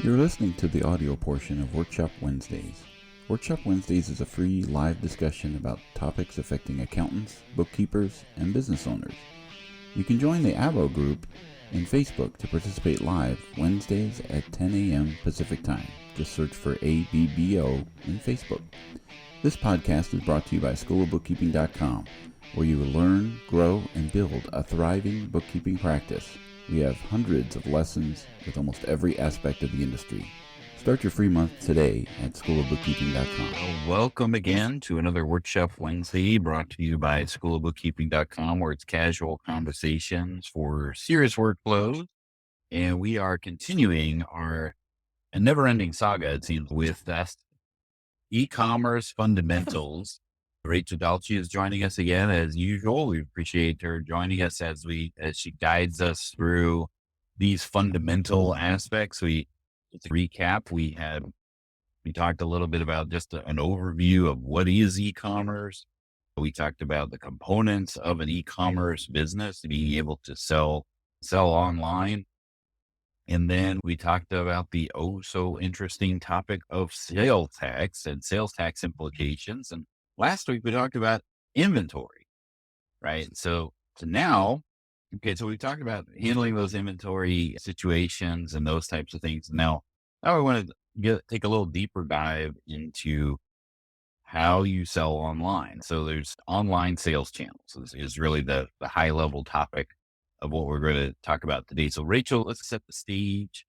You're listening to the audio portion of Workshop Wednesdays. Workshop Wednesdays is a free live discussion about topics affecting accountants, bookkeepers, and business owners. You can join the ABO group in Facebook to participate live Wednesdays at 10 a.m. Pacific Time. Just search for ABBO in Facebook. This podcast is brought to you by Schoolofbookkeeping.com, where you will learn, grow, and build a thriving bookkeeping practice. We have hundreds of lessons with almost every aspect of the industry. Start your free month today at Schoolofbookkeeping.com. Well, welcome again to another Workshop Wednesday brought to you by Schoolofbookkeeping.com, where it's casual conversations for serious workflows. And we are continuing our never-ending saga, it seems, with e-commerce fundamentals. Rachel Dalchi is joining us again as usual. We appreciate her joining us as she guides us through these fundamental aspects. To recap, we talked a little bit about just an overview of what is e-commerce. We talked about the components of an e-commerce business, being able to sell online. And then we talked about the so interesting topic of sales tax and sales tax implications. And last week we talked about inventory, right? So now, so we talked about handling those inventory situations and those types of things. Now I want to take a little deeper dive into how you sell online. So there's online sales channels is really the high level topic of what we're going to talk about today. So Rachel, let's set the stage.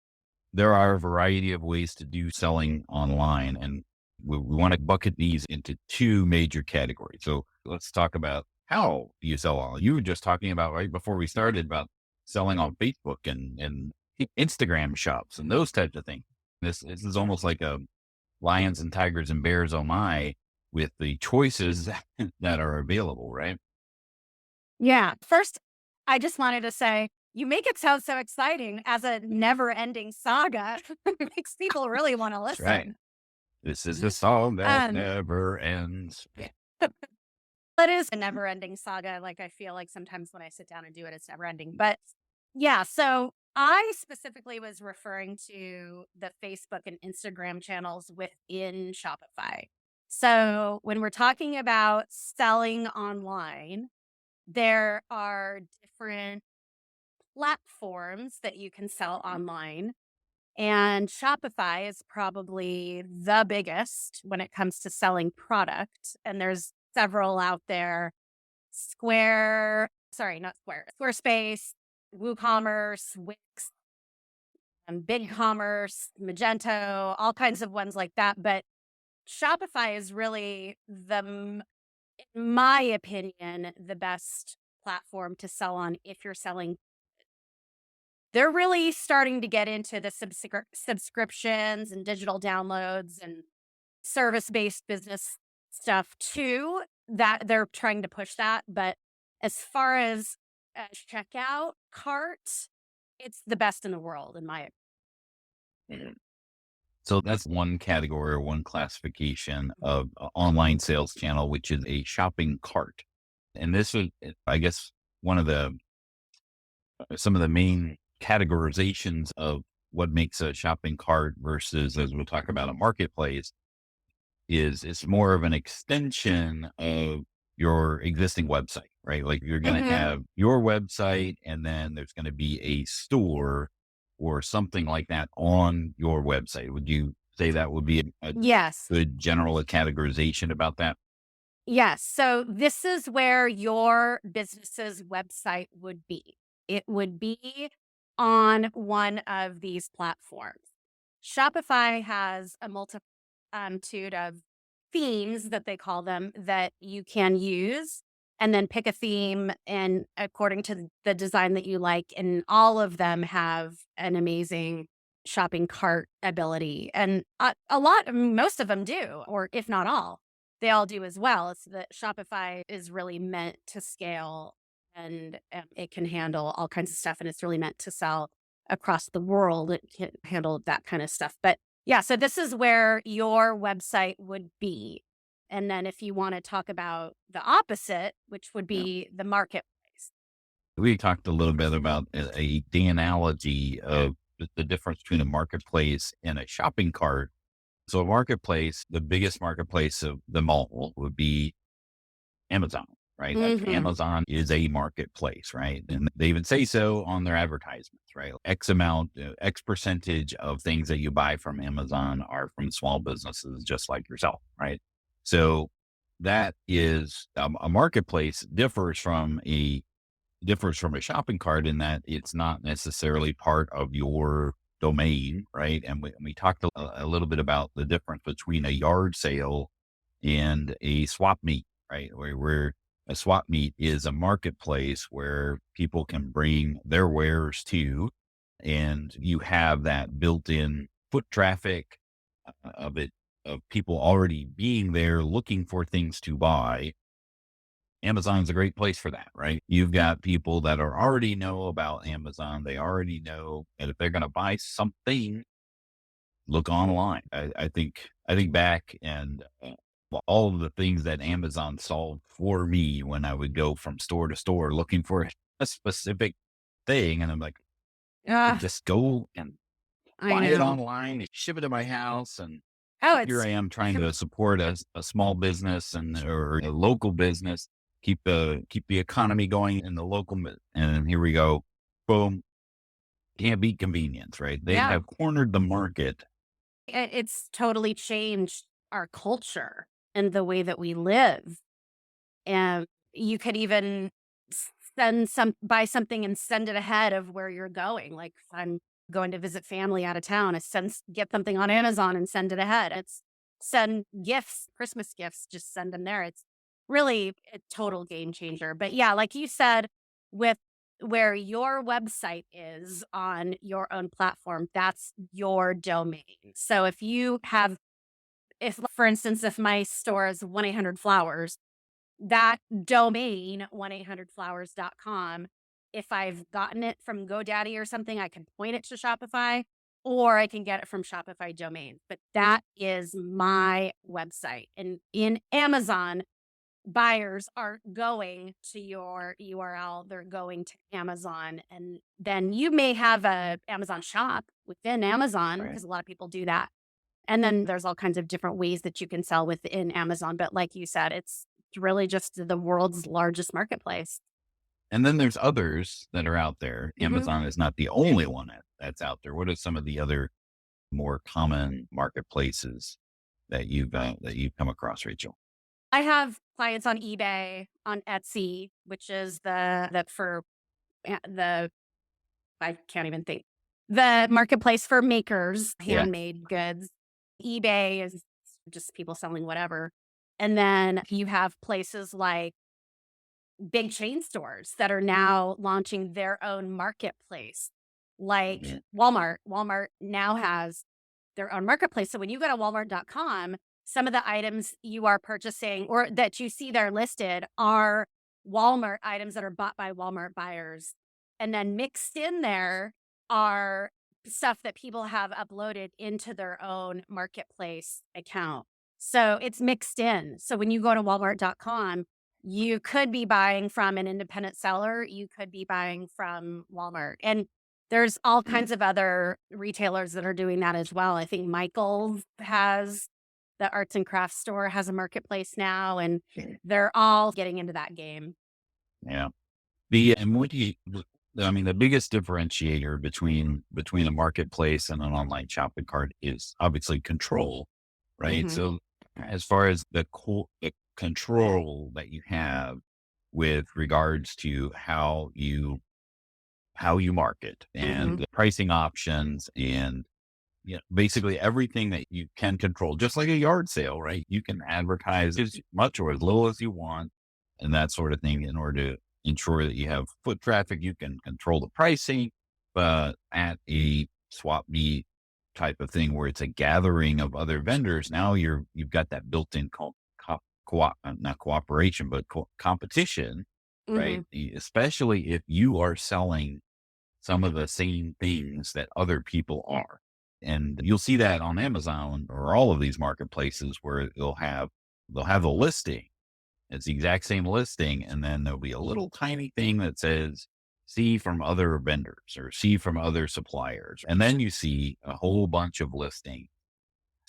There are a variety of ways to do selling online, and we want to bucket these into two major categories. So let's talk about how you sell online. You were just talking about right before we started about selling on Facebook and Instagram shops and those types of things. This is almost like a lions and tigers and bears, oh my, with the choices that are available, right? Yeah. First, I just wanted to say, you make it sound so exciting as a never-ending saga. It makes people really want to listen. Right. This is the song that never ends. That is a never-ending saga. Like, I feel like sometimes when I sit down and do it, it's never-ending. But yeah, so I specifically was referring to the Facebook and Instagram channels within Shopify. So when we're talking about selling online, there are different platforms that you can sell online. And Shopify is probably the biggest when it comes to selling product. And there's several out there. Squarespace, WooCommerce, Wix, BigCommerce, Magento, all kinds of ones like that. But Shopify is really in my opinion, the best platform to sell on if you're selling. They're really starting to get into the subscriptions and digital downloads and service-based business stuff too, that they're trying to push that. But as far as a checkout cart, it's the best in the world, in my opinion. So that's one category or one classification of online sales channel, which is a shopping cart. And this is, I guess, some of the main categorizations of what makes a shopping cart versus, as we'll talk about, a marketplace is it's more of an extension of your existing website, right? Like you're going to have your website and then there's going to be a store or something like that on your website. Would you say that would be a Yes. good general categorization about that? Yes. So this is where your business's website would be. It would be on one of these platforms. Shopify has a multitude of themes that they call them that you can use, and then pick a theme and according to the design that you like. And all of them have an amazing shopping cart ability. And most of them do, or if not all, they all do as well. It's that Shopify is really meant to scale and it can handle all kinds of stuff. And it's really meant to sell across the world. It can handle that kind of stuff. But yeah, so this is where your website would be. And then if you want to talk about the opposite, which would be the marketplace. We talked a little bit about the analogy of the difference between a marketplace and a shopping cart. So a marketplace, the biggest marketplace of them all would be Amazon, right? Like Mm-hmm. Amazon is a marketplace, right? And they even say so on their advertisements, right? X amount, X percentage of things that you buy from Amazon are from small businesses just like yourself, right? So that is a marketplace differs from a shopping cart in that it's not necessarily part of your domain, right? And we talked a little bit about the difference between a yard sale and a swap meet, right? Where a swap meet is a marketplace where people can bring their wares to, and you have that built-in foot traffic of it, of people already being there looking for things to buy. Amazon's a great place for that, right? You've got people that are already know about Amazon. They already know that if they're going to buy something, look online. I think back and all of the things that Amazon solved for me when I would go from store to store looking for a specific thing, and I'm like, I could Ah, just go and I buy it know. online, ship it to my house, and Oh, here it's I am trying to support a small business or a local business, keep the economy going in the local, and here we go, boom, can't beat convenience, right? They yeah. have cornered the market. It's totally changed our culture and the way that we live. And you could even buy something and send it ahead of where you're going. Like if I'm going to visit family out of town, get something on Amazon and send it ahead. It's send gifts, Christmas gifts, just send them there. It's really a total game changer. But yeah, like you said, with where your website is on your own platform, that's your domain. So if for instance, if my store is 1-800-Flowers, that domain, 1-800-Flowers.com, if I've gotten it from GoDaddy or something, I can point it to Shopify or I can get it from Shopify domain. But that is my website. And in Amazon, buyers aren't going to your URL, they're going to Amazon. And then you may have a Amazon shop within Amazon Right. because a lot of people do that. And then there's all kinds of different ways that you can sell within Amazon. But like you said, it's really just the world's largest marketplace. And then there's others that are out there. Mhm. Amazon is not the only one that's out there. What are some of the other more common marketplaces that you've come across, Rachel? I have clients on eBay, on Etsy, which is the I can't even think. The marketplace for makers, Yeah. handmade goods. eBay is just people selling whatever. And then you have places like big chain stores that are now launching their own marketplace, like Yeah. Walmart. Walmart now has their own marketplace. So when you go to walmart.com, some of the items you are purchasing or that you see there listed are Walmart items that are bought by Walmart buyers. And then mixed in there are stuff that people have uploaded into their own marketplace account. So it's mixed in. So when you go to walmart.com, you could be buying from an independent seller, you could be buying from Walmart. And there's all kinds of other retailers that are doing that as well. I think Michael's has the arts and crafts store has a marketplace now, and they're all getting into that game. Yeah. And what do you, I mean, the biggest differentiator between a marketplace and an online shopping cart is obviously control, right? Mhm. So as far as the control that you have with regards to how you market and Mhm. the pricing options and basically everything that you can control, just like a yard sale, right? You can advertise as much or as little as you want and that sort of thing in order to ensure that you have foot traffic. You can control the pricing, but at a swap meet type of thing where it's a gathering of other vendors, now you've got that built-in not cooperation, but competition, right? Mhm. Especially if you are selling some of the same things that other people are. And you'll see that on Amazon or all of these marketplaces where they'll have a listing. It's the exact same listing. And then there'll be a little tiny thing that says see from other vendors or see from other suppliers. And then you see a whole bunch of listings.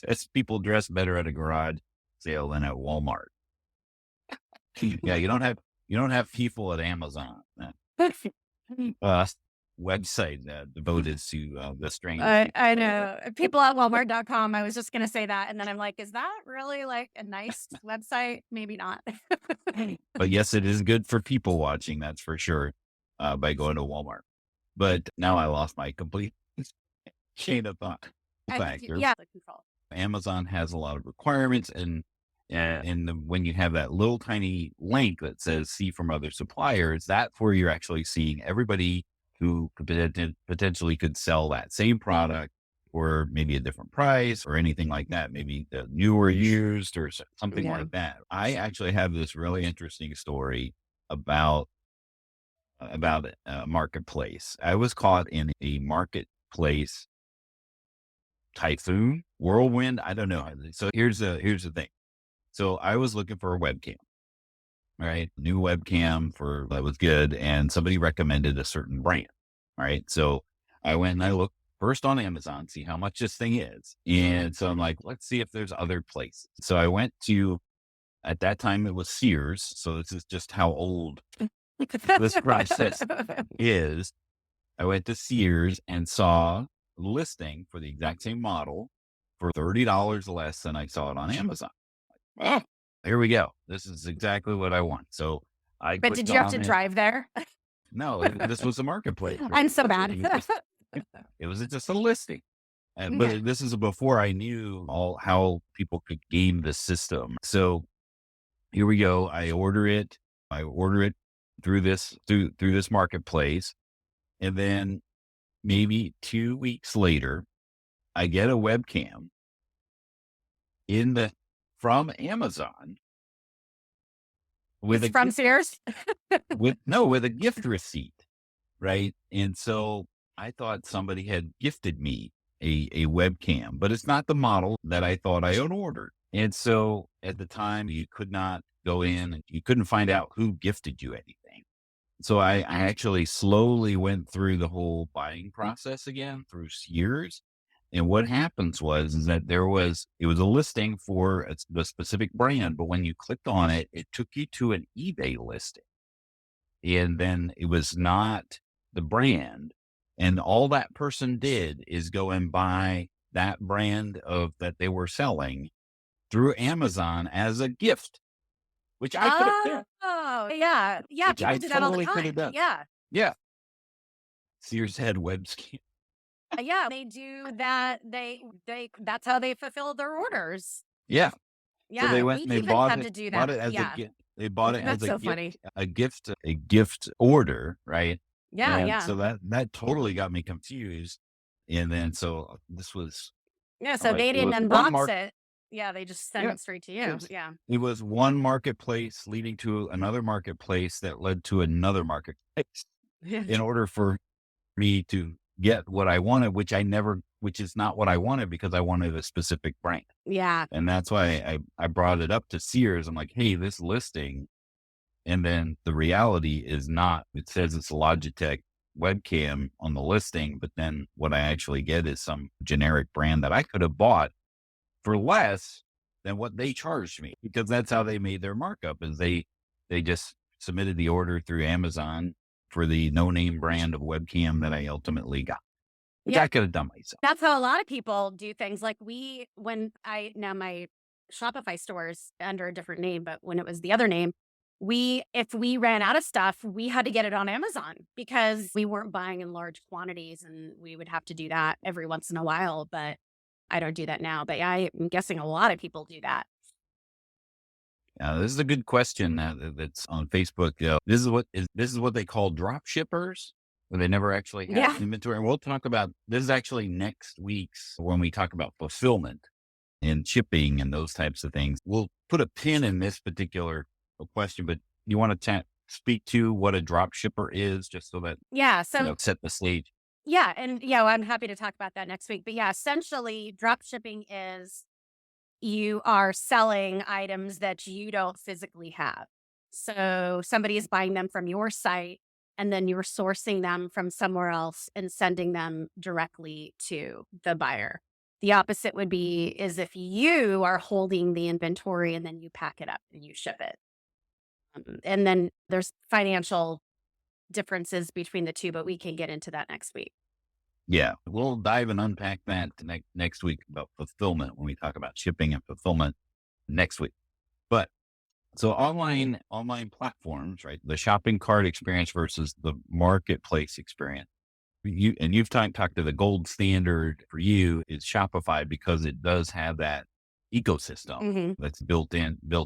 It's people dress better at a garage sale than at Walmart. Yeah, you don't have people at Amazon. Website devoted to the strange. I know. People at Walmart.com. I was just going to say that. And then I'm like, is that really like a nice website? Maybe not. But yes, it is good for people watching. That's for sure. By going to Walmart. But now I lost my complete chain of thought. Factor. Yeah, the control. Amazon has a lot of requirements, and when you have that little tiny link that says "see from other suppliers," that's where you're actually seeing everybody who could potentially could sell that same product or maybe a different price or anything like that, maybe the new or used or something like that. I actually have this really interesting story about a marketplace. I was caught in a marketplace typhoon, whirlwind. I don't know. So here's the thing. So I was looking for a webcam, right? New webcam that was good. And somebody recommended a certain brand, right? So I went and I looked first on Amazon, see how much this thing is. And so I'm like, let's see if there's other places. So I went to, at that time it was Sears. So this is just how old this process is. I went to Sears and saw a listing for the exact same model for $30 less than I saw it on Amazon. Oh, here we go. This is exactly what I want. So But did you have to drive there? No, this was a marketplace. Right? I'm so bad. It was just a listing. But this is before I knew how people could game the system. So here we go. I order it through this marketplace. And then maybe 2 weeks later, I get a webcam from Amazon with from Sears with a gift receipt. Right. And so I thought somebody had gifted me a webcam, but it's not the model that I thought I had ordered. And so at the time you could not go in and you couldn't find out who gifted you anything. So I actually slowly went through the whole buying process again through Sears. And what happens is that it was a listing for the specific brand, but when you clicked on it, it took you to an eBay listing. And then it was not the brand. And all that person did is go and buy that brand that they were selling through Amazon as a gift, which I could have done. Oh, yeah. Yeah. People do that all the time. Yeah. Yeah. Sears had web scan. Yeah. They do that. That's how they fulfill their orders. Yeah. Yeah. So they went and they bought it. To do that. Bought it as a gift. They bought it as a gift order, right? Yeah. And yeah. So that totally got me confused. And then so this was. Yeah. So they didn't unbox it. Yeah, they just send it straight to you. Yeah. It was one marketplace leading to another marketplace that led to another marketplace in order for me to get what I wanted, which is not what I wanted because I wanted a specific brand. Yeah. And that's why I brought it up to Sears. I'm like, hey, this listing. And then the reality is not, it says it's a Logitech webcam on the listing, but then what I actually get is some generic brand that I could have bought for less than what they charged me, because that's how they made their markup is they just submitted the order through Amazon for the no-name brand of webcam that I ultimately got, which I could have done myself. That's how a lot of people do things. Like now my Shopify store's under a different name, but when it was the other name, if we ran out of stuff, we had to get it on Amazon because we weren't buying in large quantities, and we would have to do that every once in a while, but I don't do that now, but I'm guessing a lot of people do that. This is a good question that's on Facebook. This is what they call drop shippers, where they never actually have inventory. And we'll talk about this is actually next week's when we talk about fulfillment and shipping and those types of things. We'll put a pin in this particular question, but you want to speak to what a drop shipper is, just so that set the stage. Yeah. And I'm happy to talk about that next week. But essentially drop shipping is you are selling items that you don't physically have. So somebody is buying them from your site and then you're sourcing them from somewhere else and sending them directly to the buyer. The opposite would be is if you are holding the inventory and then you pack it up and you ship it. And then there's financial differences between the two, but we can get into that next week. Yeah, we'll dive and unpack that next week about fulfillment when we talk about shipping and fulfillment next week. But so online platforms, right? The shopping cart experience versus the marketplace experience. You've talked to the gold standard for you is Shopify because it does have that ecosystem Mhm. that's built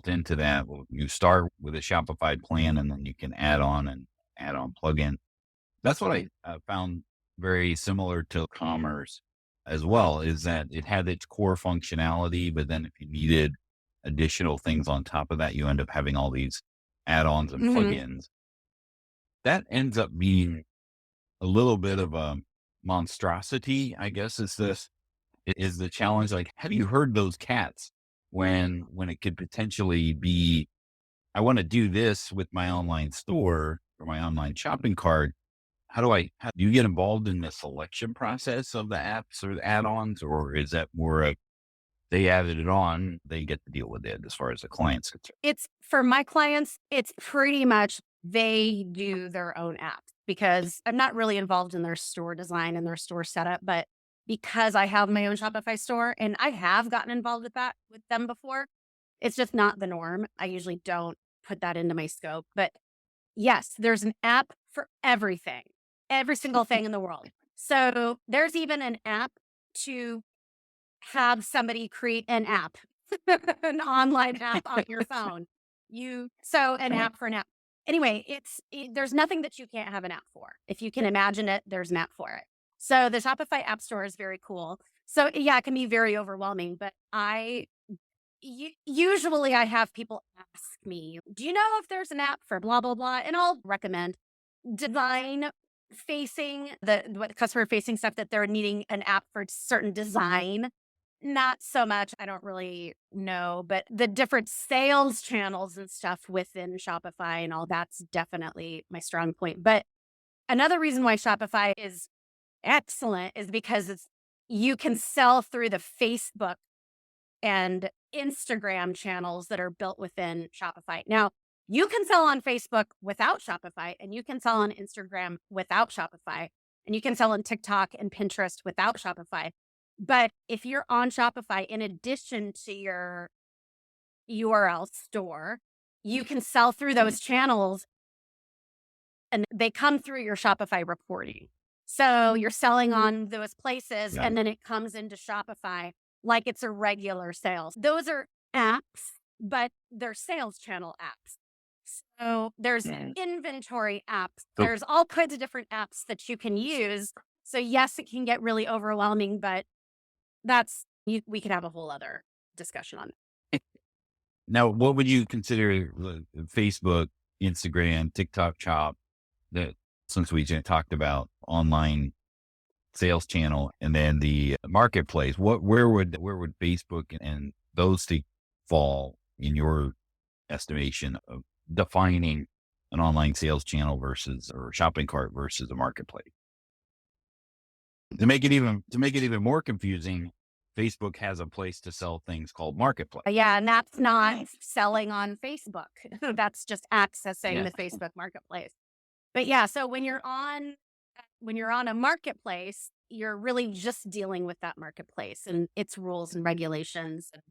into that. Well, you start with a Shopify plan and then you can add on plugin. That's what I found very similar to commerce as well, is that it had its core functionality, but then if you needed additional things on top of that, you end up having all these add-ons and Mhm. plugins. That ends up being a little bit of a monstrosity, I guess is the challenge. Like, have you heard those cats when it could potentially be, I want to do this with my online store or my online shopping cart. How do you get involved in the selection process of the apps or the add-ons, or is that more of they added it on, they get to deal with it as far as the client's concerned? It's for my clients, it's pretty much they do their own apps because I'm not really involved in their store design and their store setup, but because I have my own Shopify store and I have gotten involved with that with them before, it's just not the norm. I usually don't put that into my scope. But yes, there's an app for everything, every single thing in the world. So there's even an app to have somebody create an app, an online app on your phone. An app for an app. Anyway, there's nothing that you can't have an app for. If you can imagine it, there's an app for it. So the Shopify App Store is very cool. So yeah, it can be very overwhelming, but usually I have people ask me, "Do you know if there's an app for blah blah blah?" And I'll recommend design facing the customer facing stuff that they're needing an app for certain design. Not so much. I don't really know, but the different sales channels and stuff within Shopify and all that's definitely my strong point. But another reason why Shopify is excellent is because you can sell through the Facebook and Instagram channels that are built within Shopify. Now, you can sell on Facebook without Shopify, and you can sell on Instagram without Shopify, and you can sell on TikTok and Pinterest without Shopify. But if you're on Shopify, in addition to your URL store, you can sell through those channels and they come through your Shopify reporting. So you're selling on those places Got and it. then it comes into Shopify like it's a regular sales. Those are apps, but they're sales channel apps. So there's inventory apps. So There's all kinds of different apps that you can use. So yes, it can get really overwhelming, but we could have a whole other discussion on it. now, what would you consider Facebook, Instagram, TikTok shop that since we just talked about online sales channel and then the marketplace, where would Facebook and those two fall in your estimation of defining an online sales channel versus or shopping cart versus a marketplace? To make it even more confusing, Facebook has a place to sell things called marketplace. Yeah, and that's not selling on Facebook. That's just accessing Yeah. the Facebook marketplace. But yeah, so when you're on a marketplace, you're really just dealing with that marketplace and its rules and regulations. And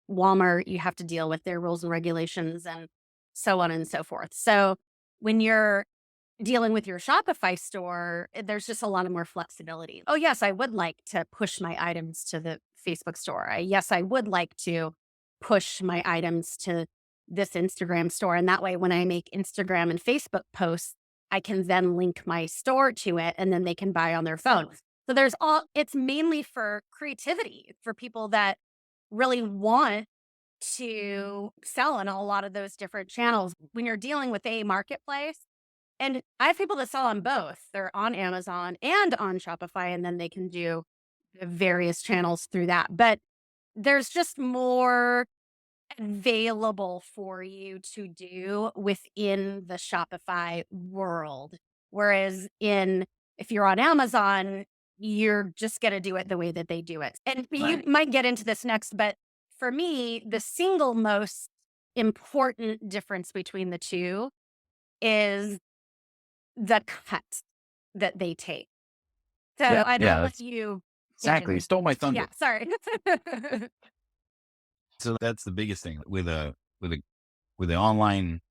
Walmart, you have to deal with their rules and regulations and so on and so forth. So when you're dealing with your Shopify store, there's just a lot of more flexibility. Oh, yes, I would like to push my items to the Facebook store. Yes, I would like to push my items to this Instagram store. And that way, when I make Instagram and Facebook posts, I can then link my store to it and then they can buy on their phone. So it's mainly for creativity, for people that really want to sell on a lot of those different channels. When you're dealing with a marketplace, and I have people that sell on both. They're on Amazon and on Shopify, and then they can do the various channels through that. But there's just more available for you to do within the Shopify world. Whereas if you're on Amazon, you're just going to do it the way that they do it. And you might get into this next, but for me, the single most important difference between the two is the cut that they take. So I don't let you. Exactly. You stole my thunder. Yeah, sorry. So that's the biggest thing with an online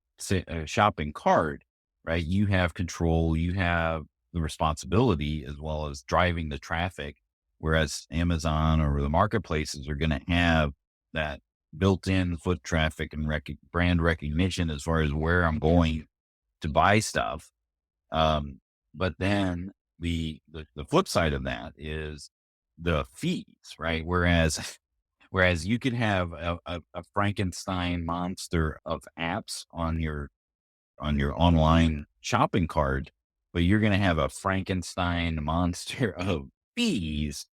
shopping cart, right? You have control, you have the responsibility as well as driving the traffic. Whereas Amazon or the marketplaces are going to have that built-in foot traffic and brand recognition as far as where I'm going to buy stuff. But then the flip side of that is the fees, right? Whereas you could have a Frankenstein monster of apps on your online shopping cart, but you're going to have a Frankenstein monster of fees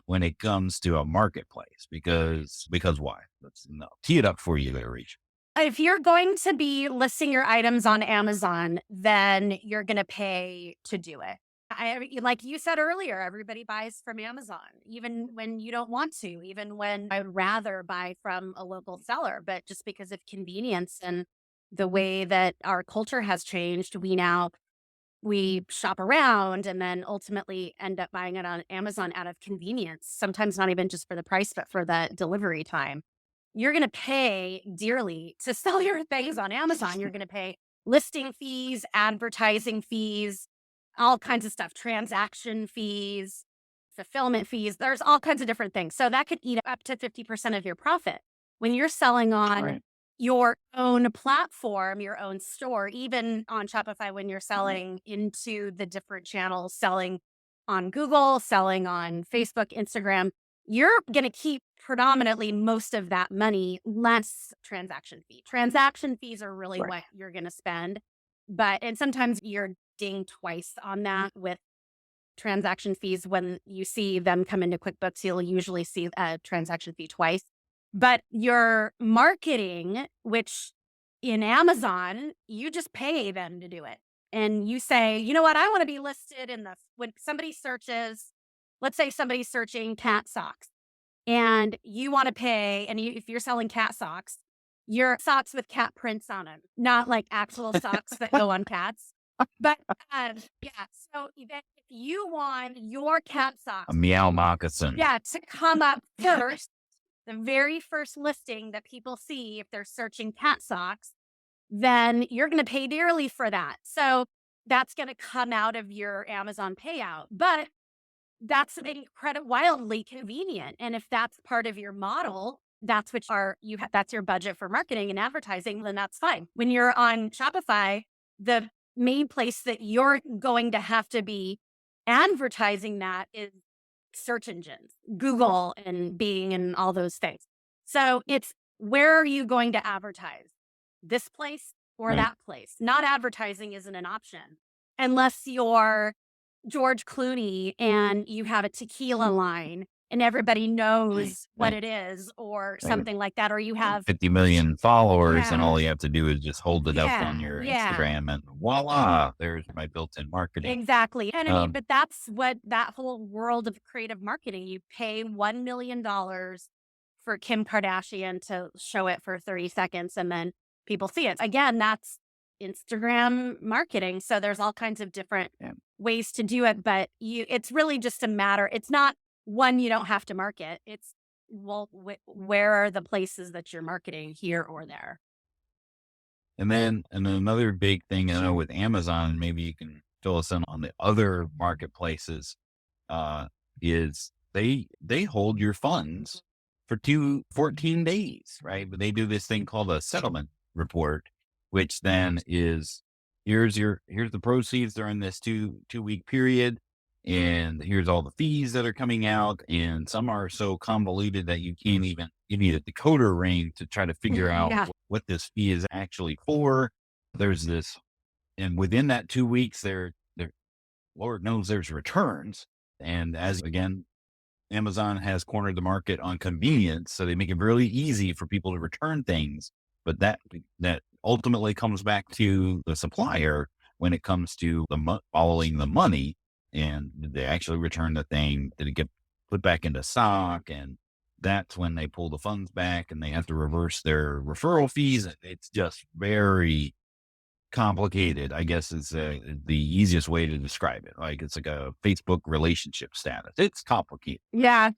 when it comes to a marketplace. Because why? Let's tee it up for you there, Reach. If you're going to be listing your items on Amazon, then you're going to pay to do it. Like you said earlier, everybody buys from Amazon, even when you don't want to, even when I would rather buy from a local seller. But just because of convenience and the way that our culture has changed, we shop around and then ultimately end up buying it on Amazon out of convenience, sometimes not even just for the price, but for the delivery time. You're going to pay dearly to sell your things on Amazon. You're going to pay listing fees, advertising fees, all kinds of stuff, transaction fees, fulfillment fees. There's all kinds of different things. So that could eat up to 50% of your profit. When you're selling on your own platform, your own store, even on Shopify, when you're selling into the different channels, selling on Google, selling on Facebook, Instagram, you're going to keep predominantly most of that money, less transaction fee. Transaction fees are really what you're going to spend. And sometimes you're dinged twice on that with transaction fees. When you see them come into QuickBooks, you'll usually see a transaction fee twice. But your marketing, which in Amazon, you just pay them to do it. And you say, you know what, I want to be listed when somebody searches, let's say somebody's searching cat socks and you want to pay, and if you're selling cat socks, your socks with cat prints on them, not like actual socks that go on cats. But so if you want your cat socks, a meow moccasin, to come up first, the very first listing that people see if they're searching cat socks, then you're going to pay dearly for that. So that's going to come out of your Amazon payout. But that's wildly convenient. And if that's part of your model, that's that's your budget for marketing and advertising, then that's fine. When you're on Shopify, the main place that you're going to have to be advertising that is search engines, Google and Bing and all those things. So it's, where are you going to advertise? This place or that place? Not advertising isn't an option unless you're George Clooney and you have a tequila line and everybody knows what it is, or something like that, or you have 50 million followers and all you have to do is just hold it up on your Instagram and voila, there's my built-in marketing. Exactly. And but that's what that whole world of creative marketing, you pay $1 million for Kim Kardashian to show it for 30 seconds and then people see it. Again, that's Instagram marketing. So there's all kinds of different ways to do it, but it's really just a matter. It's not one you don't have to market. It's, where are the places that you're marketing, here or there? And then another big thing I know with Amazon, maybe you can fill us in on the other marketplaces, is they hold your funds for 14 days, right? But they do this thing called a settlement report, which then is, here's the proceeds during this two week period. And here's all the fees that are coming out. And some are so convoluted that you need a decoder ring to try to figure out what this fee is actually for. There's this, and within that 2 weeks, there, Lord knows there's returns. And as again, Amazon has cornered the market on convenience. So they make it really easy for people to return things. But that ultimately comes back to the supplier when it comes to following the money, and did they actually return the thing? Did it get put back into stock? And that's when they pull the funds back and they have to reverse their referral fees. It's just very complicated, I guess is the easiest way to describe it. Like it's like a Facebook relationship status. It's complicated. Yeah,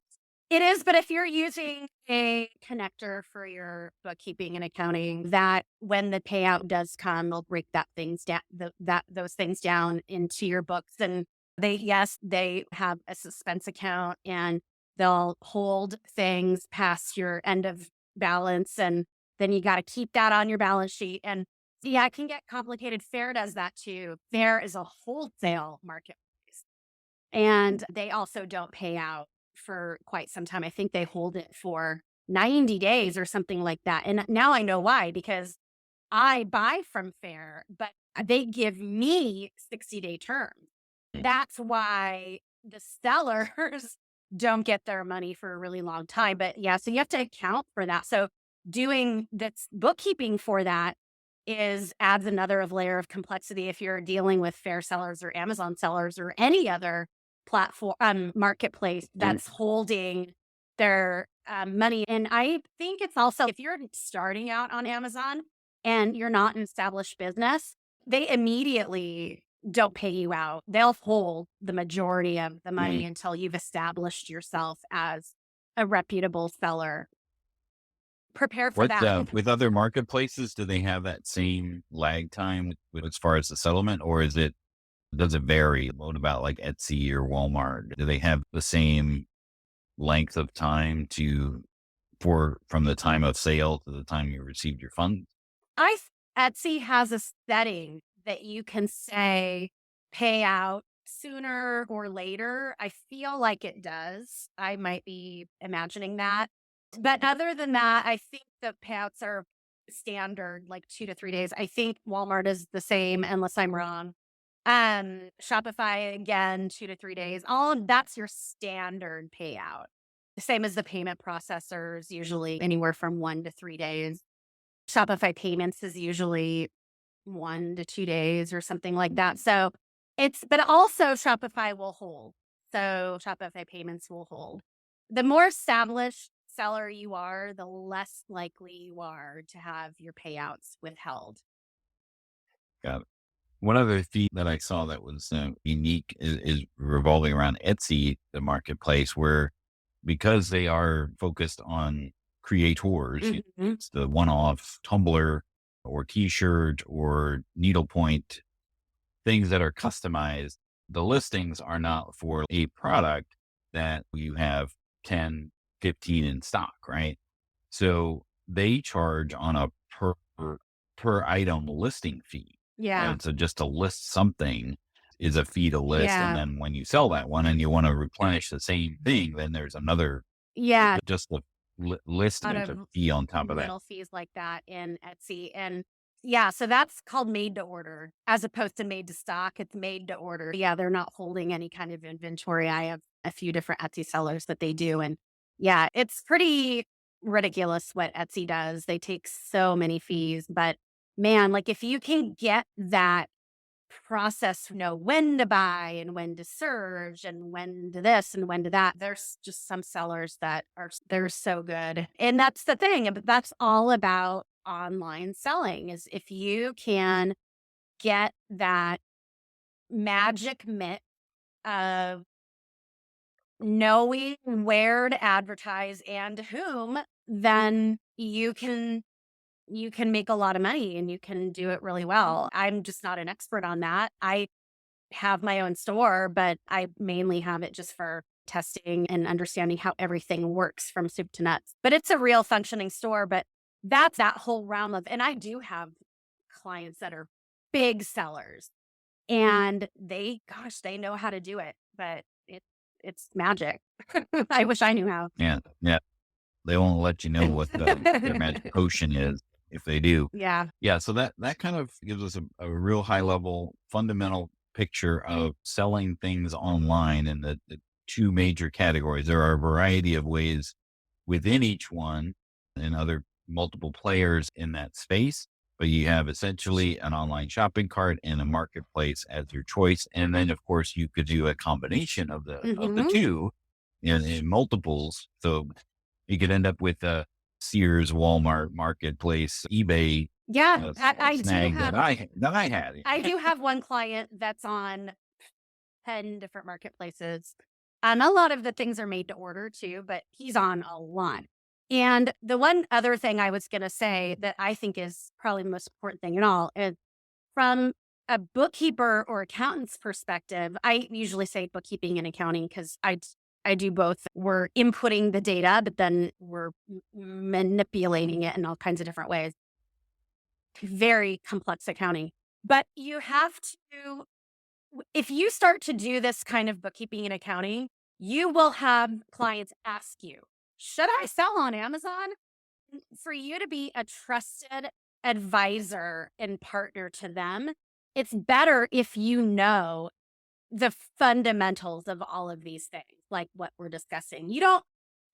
it is. But if you're using a connector for your bookkeeping and accounting, that when the payout does come, they'll break those things down into your books. And they have a suspense account and they'll hold things past your end of balance. And then you got to keep that on your balance sheet. And yeah, it can get complicated. Fair does that too. Fair is a wholesale marketplace. And they also don't pay out for quite some time. I think they hold it for 90 days or something like that. And now I know why, because I buy from Fair, but they give me 60-day terms. That's why the sellers don't get their money for a really long time. But yeah, so you have to account for that. So doing this bookkeeping for that adds another layer of complexity if you're dealing with Fair sellers or Amazon sellers or any other platform marketplace that's holding their money. And I think it's also, if you're starting out on Amazon and you're not an established business, they immediately don't pay you out. They'll hold the majority of the money until you've established yourself as a reputable seller. Prepare for that. With other marketplaces, do they have that same lag time as far as the settlement, or does it vary? What about like Etsy or Walmart? Do they have the same length of time from the time of sale to the time you received your funds? Etsy has a setting that you can say pay out sooner or later. I feel like it does. I might be imagining that. But other than that, I think the payouts are standard, like 2 to 3 days. I think Walmart is the same, unless I'm wrong. Shopify, again, 2 to 3 days. That's your standard payout. The same as the payment processors, usually anywhere from 1 to 3 days. Shopify payments is usually 1 to 2 days or something like that. So but also Shopify will hold. So Shopify payments will hold. The more established seller you are, the less likely you are to have your payouts withheld. Got it. One other fee that I saw that was unique is revolving around Etsy, the marketplace, where because they are focused on creators, it's the one-off tumbler or t-shirt or needlepoint, things that are customized. The listings are not for a product that you have 10, 15 in stock, right? So they charge on a per item listing fee. Yeah. So just to list something is a fee to list. And then when you sell that one and you want to replenish the same thing, then there's another, just the list and a fee on top of that. Little fees like that in Etsy. And yeah, so that's called made to order as opposed to made to stock. It's made to order. Yeah, they're not holding any kind of inventory. I have a few different Etsy sellers that they do. And yeah, it's pretty ridiculous what Etsy does. They take so many fees, but man, like if you can get that process, know when to buy and when to surge and when to this and when to that, there's just some sellers that they're so good. And that's the thing, but that's all about online selling, is if you can get that magic mix of knowing where to advertise and to whom, then you can make a lot of money and you can do it really well. I'm just not an expert on that. I have my own store, but I mainly have it just for testing and understanding how everything works from soup to nuts. But it's a real functioning store, but that's that whole realm of, and I do have clients that are big sellers and they know how to do it, but it's magic. I wish I knew how. Yeah. They won't let you know what their magic potion is if they do. Yeah. So that kind of gives us a real high level fundamental picture of selling things online in the two major categories. There are a variety of ways within each one and other multiple players in that space. but you have essentially an online shopping cart and a marketplace as your choice. And then of course you could do a combination of the two in multiples. So you could end up with a Sears, Walmart, marketplace, eBay Yeah, I do snag have that I had. I do have one client that's on 10 different marketplaces. And a lot of the things are made to order too, but he's on a lot. And the one other thing I was going to say that I think is probably the most important thing in all is from a bookkeeper or accountant's perspective. I usually say bookkeeping and accounting because I do both. We're inputting the data, but then we're manipulating it in all kinds of different ways. Very complex accounting. But you have to, if you start to do this kind of bookkeeping and accounting, you will have clients ask you, should I sell on Amazon? For you to be a trusted advisor and partner to them, it's better if you know the fundamentals of all of these things, like what we're discussing.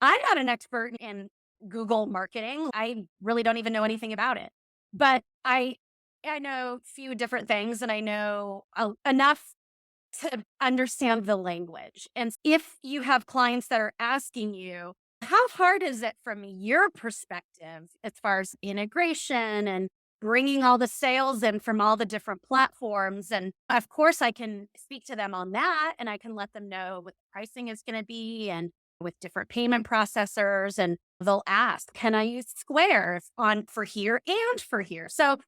I'm not an expert in Google marketing. I really don't even know anything about it, but I know a few different things and I know enough to understand the language. And if you have clients that are asking you, how hard is it from your perspective as far as integration and bringing all the sales in from all the different platforms? And of course, I can speak to them on that and I can let them know what the pricing is going to be and with different payment processors. And they'll ask, can I use Square for here and for here? So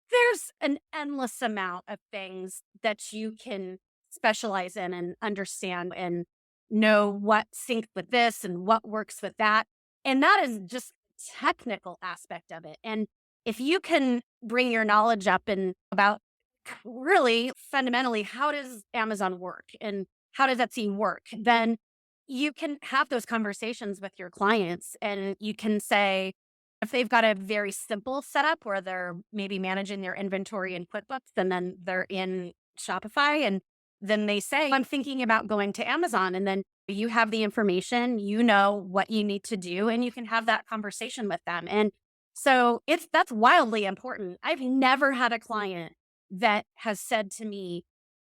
there's an endless amount of things that you can specialize in and understand and know what syncs with this and what works with that. And that is just the technical aspect of it. And if you can bring your knowledge up and about really fundamentally, how does Amazon work and how does Etsy work, then you can have those conversations with your clients and you can say, if they've got a very simple setup where they're maybe managing their inventory in QuickBooks and then they're in Shopify and then they say, I'm thinking about going to Amazon. And then you have the information, you know what you need to do, and you can have that conversation with them. And so that's wildly important. I've never had a client that has said to me,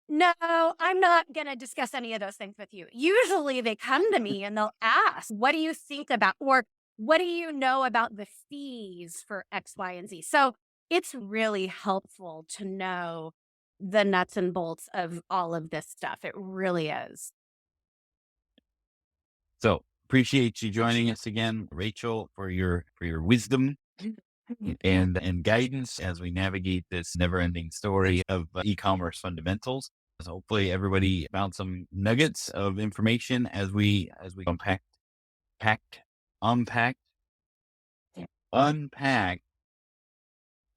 no, I'm not going to discuss any of those things with you. Usually they come to me and they'll ask, what do you think about, or what do you know about the fees for X, Y, and Z? So it's really helpful to know the nuts and bolts of all of this stuff. It really is. So appreciate you joining us again, Rachel, for your wisdom and guidance as we navigate this never-ending story of e-commerce fundamentals. So hopefully everybody found some nuggets of information as we unpack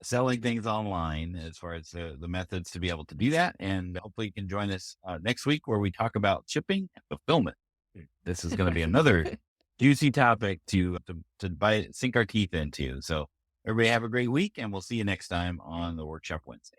selling things online as far as the methods to be able to do that. And hopefully you can join us next week where we talk about shipping and fulfillment. This is going to be another juicy topic to sink our teeth into. So everybody have a great week and we'll see you next time on the Workshop Wednesday.